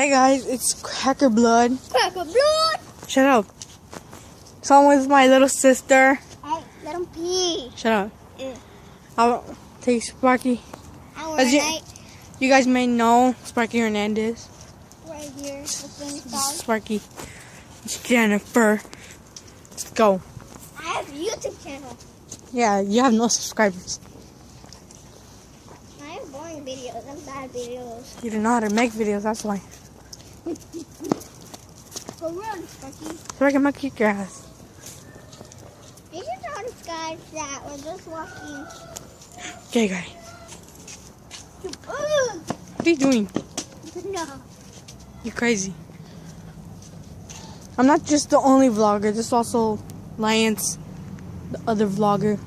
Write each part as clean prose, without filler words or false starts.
Hey guys, it's Cracker Blood. Cracker Blood! Shut up. So I'm with my little sister. Hey, let him pee. Shut up. I'll take Sparky. As you guys may know, Sparky Hernandez. Right here. Sparky. It's Jennifer. Let's go. I have a YouTube channel. Yeah, you have no subscribers. I have boring videos and bad videos. You don't know how to make videos, that's why. Go run, Sparky. Sparky might kick your ass. Did you notice, guys, that we're just walking? Okay, guy. What are you doing? No. You're crazy. I'm not just the only vlogger. There's also Lance, the other vlogger.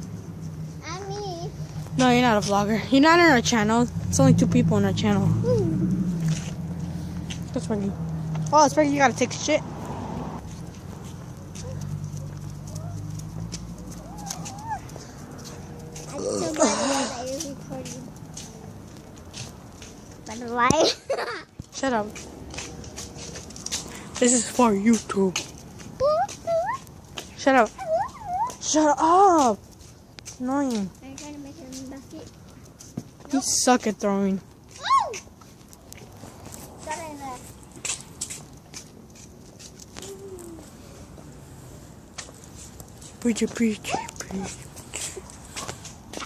And me. No, you're not a vlogger. You're not on our channel. It's only 2 people on our channel. That's funny. Oh, it's funny. You gotta take a shit. I'm so glad that you're recording. By the way. Shut up. This is for YouTube. Shut up. Shut up. Annoying. Are you trying to make it in the basket? You suck at throwing. Got it in there. Preach.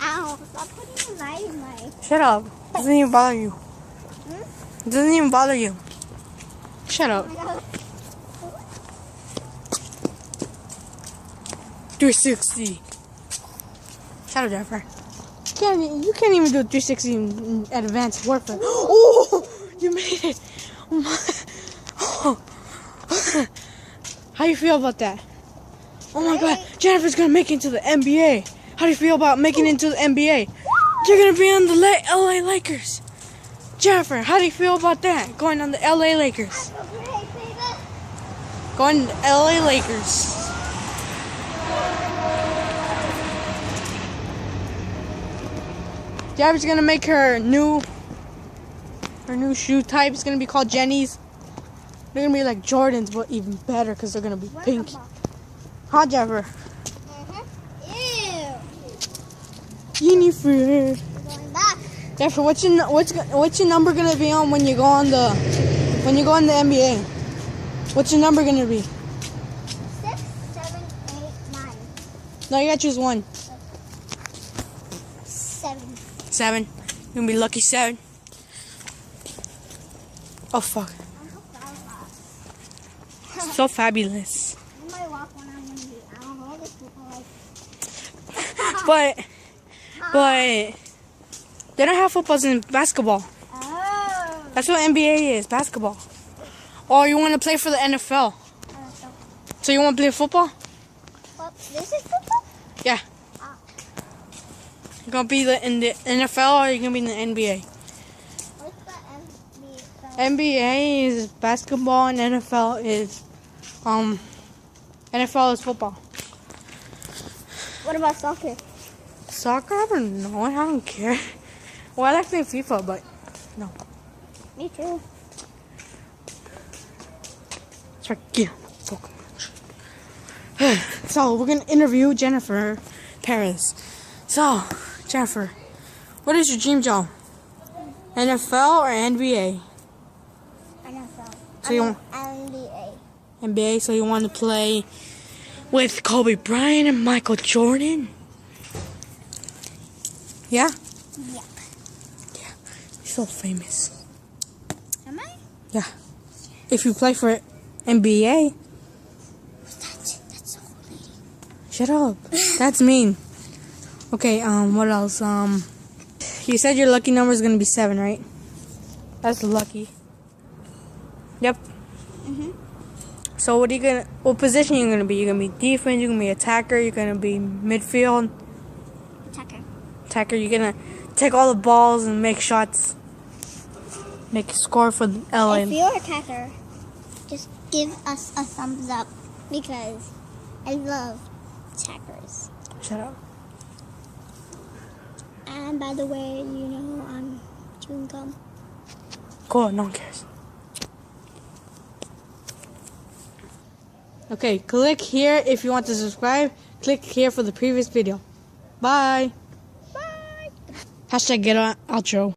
Ow, stop putting the light in my... Shut up. Doesn't even bother you. It doesn't even bother you. Shut up. Oh my God. 360. Shut up, Jennifer. You can't even do 360 in advanced warfare. Oh, you made it. Oh my. Oh. How do you feel about that? Oh my God, Jennifer's gonna make it into the NBA. How do you feel about making it into the NBA? You're gonna be on the LA Lakers. Jennifer, how do you feel about that? Going on the LA Lakers. Going to the LA Lakers. Jennifer's gonna make her new shoe type. It's gonna be called Jenny's. They're gonna be like Jordans, but even better because they're gonna be pink. Huh, Jennifer? Ew. Jennifer. We're going back. Jennifer, what's your number gonna be on when you go on the NBA? What's your number gonna be? 6, 7, 8, 9. No, you gotta choose one. 7. 7. You're gonna be lucky 7. Oh fuck. So fabulous. You might walk when I'm gonna be. I don't know this people like. But they don't have footballs in basketball. Oh. That's what NBA is, basketball. Or you want to play for the NFL. So you want to play football? What? This is football? Yeah. You're going to be in the NFL or you're going to be in the NBA? What's the NBA? NBA is basketball and NFL is football. What about soccer? Soccer? I don't know. I don't care. Well, I like playing FIFA, but no. Me too. It's like, yeah. So, we're going to interview Jennifer Perez. So, Jennifer, what is your dream job? NFL or NBA? NFL. So you want NBA. NBA, so you want to play with Kobe Bryant and Michael Jordan? Yeah? Yeah. Yeah. You're so famous. Am I? Yeah. If you play for NBA. That's so lady. Shut up. That's mean. Okay, what else? You said your lucky number is gonna be 7, right? That's lucky. Yep. So what position are you gonna be? You're gonna be defense, you're gonna be attacker, you're gonna be midfield. Attacker, you're gonna take all the balls and make shots. Make a score for the LA. If you're a attacker, just give us a thumbs up because I love attackers. Shut up. And by the way, you know I'm chewing gum. Cool, no one cares. Okay, click here if you want to subscribe. Click here for the previous video. Bye. Bye. Hashtag get on outro.